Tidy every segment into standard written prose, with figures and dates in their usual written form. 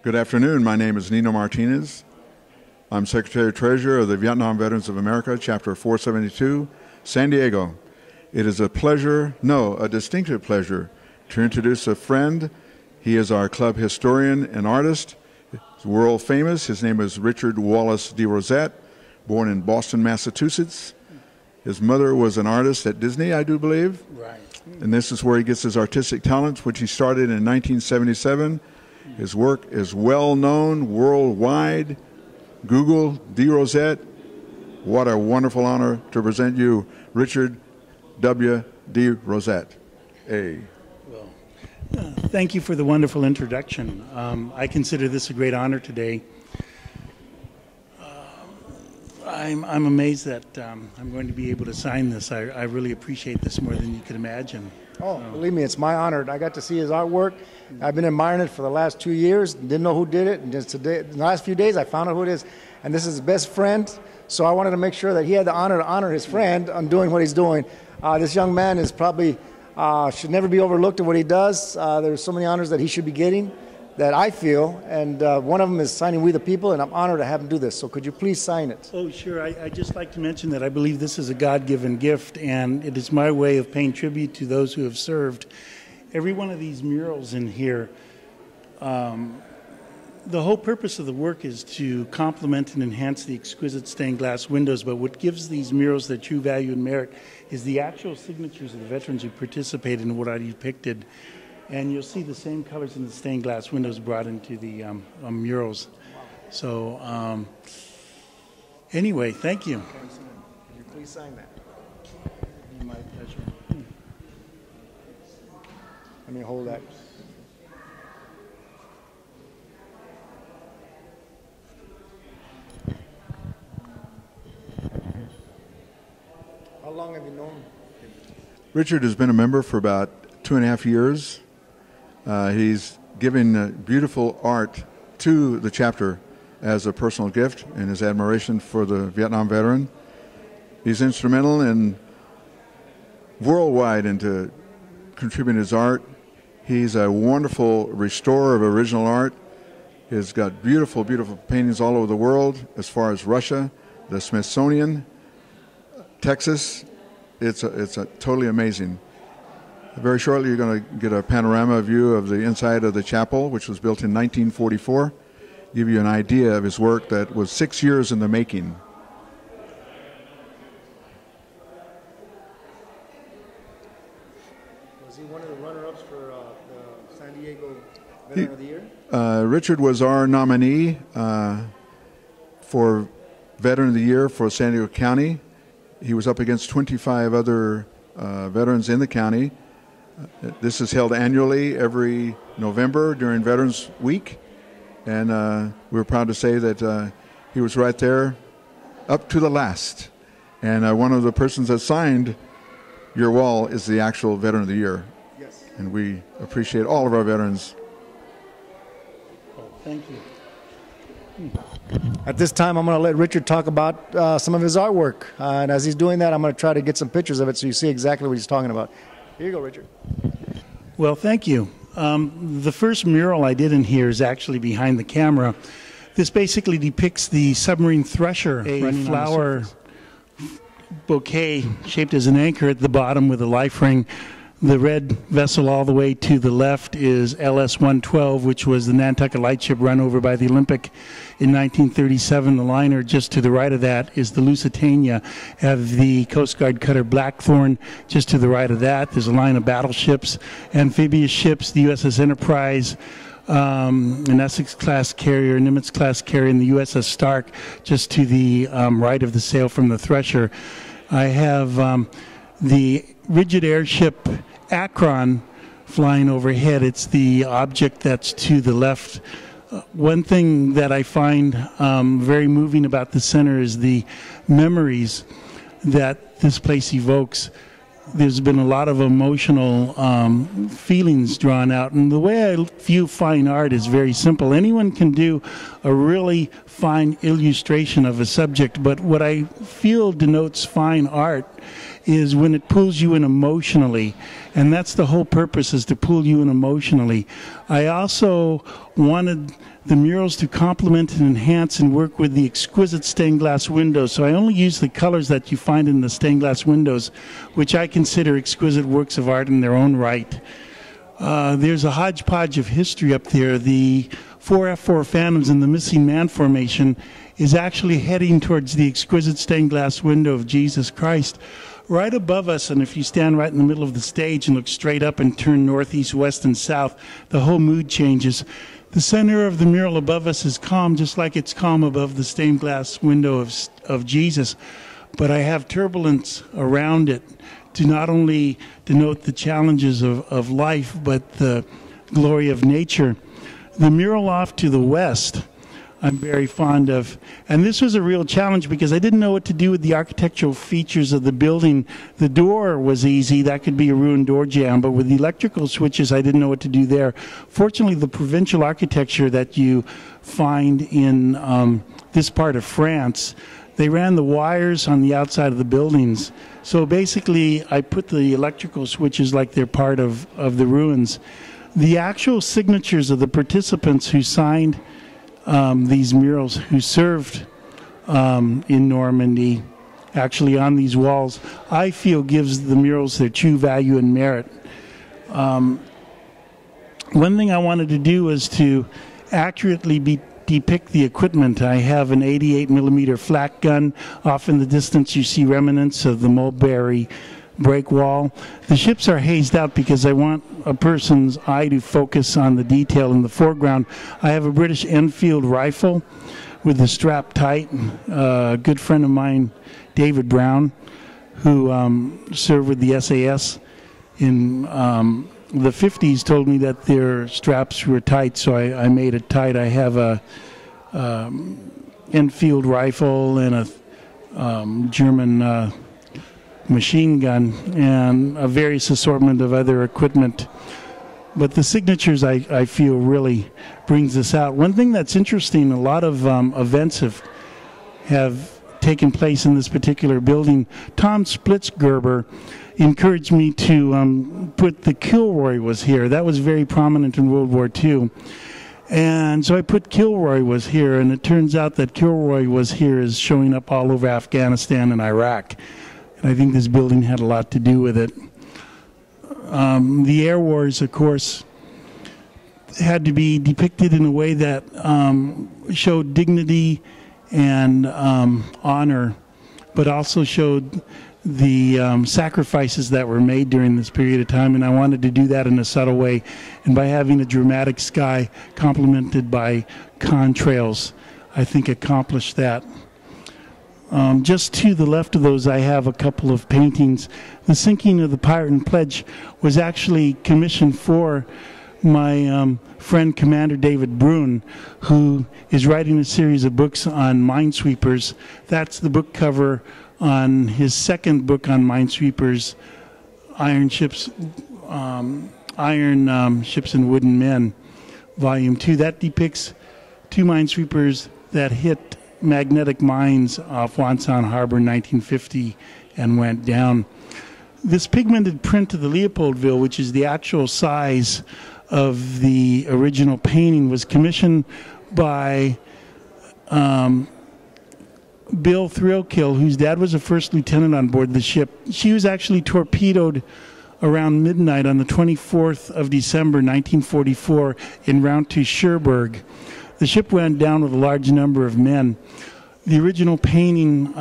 Good afternoon. My name is Nino Martinez. I'm Secretary-Treasurer of the Vietnam Veterans of America, Chapter 472, San Diego. It is a distinctive pleasure to introduce a friend. He is our club historian and artist. He's world famous. His name is Richard Wallace DeRosset, born in Boston, Massachusetts. His mother was an artist at Disney, I do believe. Right. And this is where he gets his artistic talents, which he started in 1977. His work is well known worldwide. Google DeRosset. What a wonderful honor to present you, Richard W. DeRosset. Well, thank you for the wonderful introduction. I consider this a great honor today. I'm amazed that I'm going to be able to sign this. I really appreciate this more than you could imagine. Oh, believe me, it's my honor. I got to see his artwork. I've been admiring it for the last 2 years. Didn't know who did it. And just today, in the last few days, I found out who it is. And this is his best friend. So I wanted to make sure that he had the honor to honor his friend on doing what he's doing. This young man is probably should never be overlooked at what he does. There's so many honors that he should be getting that I feel. And one of them is signing We the People, and I'm honored to have him do this. So could you please sign it? Oh, sure. I'd just like to mention that I believe this is a God-given gift, and it is my way of paying tribute to those who have served. Every one of these murals in here, the whole purpose of the work is to complement and enhance the exquisite stained glass windows, but what gives these murals their true value and merit is the actual signatures of the veterans who participated in what I depicted. And you'll see the same colors in the stained glass windows brought into the murals. So anyway, thank you. Can you please sign that? My pleasure. Let me hold that. How long have you known him? Richard has been a member for about 2.5 years. He's given beautiful art to the chapter as a personal gift in his admiration for the Vietnam veteran. He's instrumental in worldwide into contributing his art. He's a wonderful restorer of original art. He's got beautiful, beautiful paintings all over the world, as far as Russia, the Smithsonian, Texas. It's totally amazing. Very shortly, you're going to get a panorama view of the inside of the chapel, which was built in 1944. Give you an idea of his work that was 6 years in the making. Was he one of the runner-ups for the San Diego Veteran of the Year? Richard was our nominee for Veteran of the Year for San Diego County. He was up against 25 other veterans in the county. This is held annually every November during Veterans Week, and we're proud to say that he was right there up to the last. And one of the persons that signed your wall is the actual Veteran of the Year. Yes. And we appreciate all of our veterans. Oh, thank you. At this time, I'm going to let Richard talk about some of his artwork. And as he's doing that, I'm going to try to get some pictures of it so you see exactly what he's talking about. Here you go, Richard. Well, thank you. The first mural I did in here is actually behind the camera. This basically depicts the submarine thresher, a flower bouquet shaped as an anchor at the bottom with a life ring. The red vessel all the way to the left is LS-112, which was the Nantucket lightship run over by the Olympic in 1937. The liner just to the right of that is the Lusitania, have the Coast Guard cutter Blackthorn. Just to the right of that, there's a line of battleships, amphibious ships, the USS Enterprise, an Essex-class carrier, Nimitz-class carrier, and the USS Stark just to the right of the sail from the Thresher. I have the rigid airship Akron flying overhead. It's the object that's to the left. One thing that I find very moving about the center is the memories that this place evokes. There's been a lot of emotional feelings drawn out, and the way I view fine art is very simple. Anyone can do a really fine illustration of a subject, but what I feel denotes fine art is when it pulls you in emotionally, and that's the whole purpose, is to pull you in emotionally. I also wanted the murals to complement and enhance and work with the exquisite stained glass windows, so I only use the colors that you find in the stained glass windows, which I consider exquisite works of art in their own right. There's a hodgepodge of history up there. The 4F4 Phantoms and the Missing Man Formation is actually heading towards the exquisite stained glass window of Jesus Christ. Right above us, and if you stand right in the middle of the stage and look straight up and turn northeast, west, and south, the whole mood changes. The center of the mural above us is calm, just like it's calm above the stained glass window of Jesus. But I have turbulence around it to not only denote the challenges of life, but the glory of nature. The mural off to the west, I'm very fond of. And this was a real challenge because I didn't know what to do with the architectural features of the building. The door was easy. That could be a ruined door jamb. But with the electrical switches, I didn't know what to do there. Fortunately, the provincial architecture that you find in this part of France, they ran the wires on the outside of the buildings. So basically, I put the electrical switches like they're part of the ruins. The actual signatures of the participants who signed these murals, who served in Normandy, actually on these walls, I feel gives the murals their true value and merit. One thing I wanted to do was to accurately depict the equipment. I have an 88mm flak gun. Off in the distance you see remnants of the Mulberry break wall. The ships are hazed out because I want a person's eye to focus on the detail in the foreground. I have a British Enfield rifle with the strap tight. A good friend of mine, David Brown, who served with the SAS in the 50s, told me that their straps were tight, so I made it tight. I have a Enfield rifle and a German machine gun and a various assortment of other equipment. But the signatures, I feel, really brings this out. One thing that's interesting, a lot of events have taken place in this particular building. Tom Splitzgerber encouraged me to put the Kilroy was here. That was very prominent in World War II. And so I put Kilroy was here, and it turns out that Kilroy was here is showing up all over Afghanistan and Iraq. And I think this building had a lot to do with it. The air wars, of course, had to be depicted in a way that showed dignity and honor, but also showed the sacrifices that were made during this period of time, and I wanted to do that in a subtle way, and by having a dramatic sky complemented by contrails, I think accomplished that. Just to the left of those, I have a couple of paintings. The Sinking of the Pirate and Pledge was actually commissioned for my friend Commander David Brune, who is writing a series of books on minesweepers. That's the book cover on his second book on minesweepers, Iron Ships and Wooden Men, Volume 2. That depicts two minesweepers that hit magnetic mines off Wonsan Harbor in 1950 and went down. This pigmented print of the Leopoldville, which is the actual size of the original painting, was commissioned by Bill Thrillkill, whose dad was a first lieutenant on board the ship. She was actually torpedoed around midnight on the 24th of December 1944 en route to Cherbourg. The ship went down with a large number of men. The original painting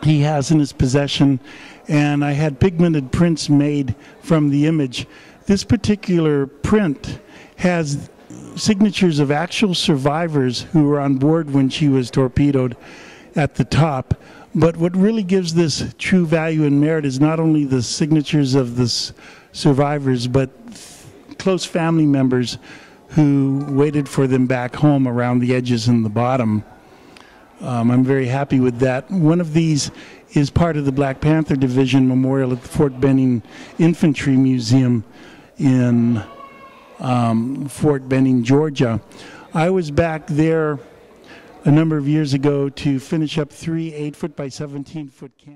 he has in his possession, and I had pigmented prints made from the image. This particular print has signatures of actual survivors who were on board when she was torpedoed at the top. But what really gives this true value and merit is not only the signatures of the survivors, but close family members who waited for them back home around the edges and the bottom. I'm very happy with that. One of these is part of the Black Panther Division Memorial at the Fort Benning Infantry Museum in Fort Benning, Georgia. I was back there a number of years ago to finish up 3 8-foot by 17-foot cans.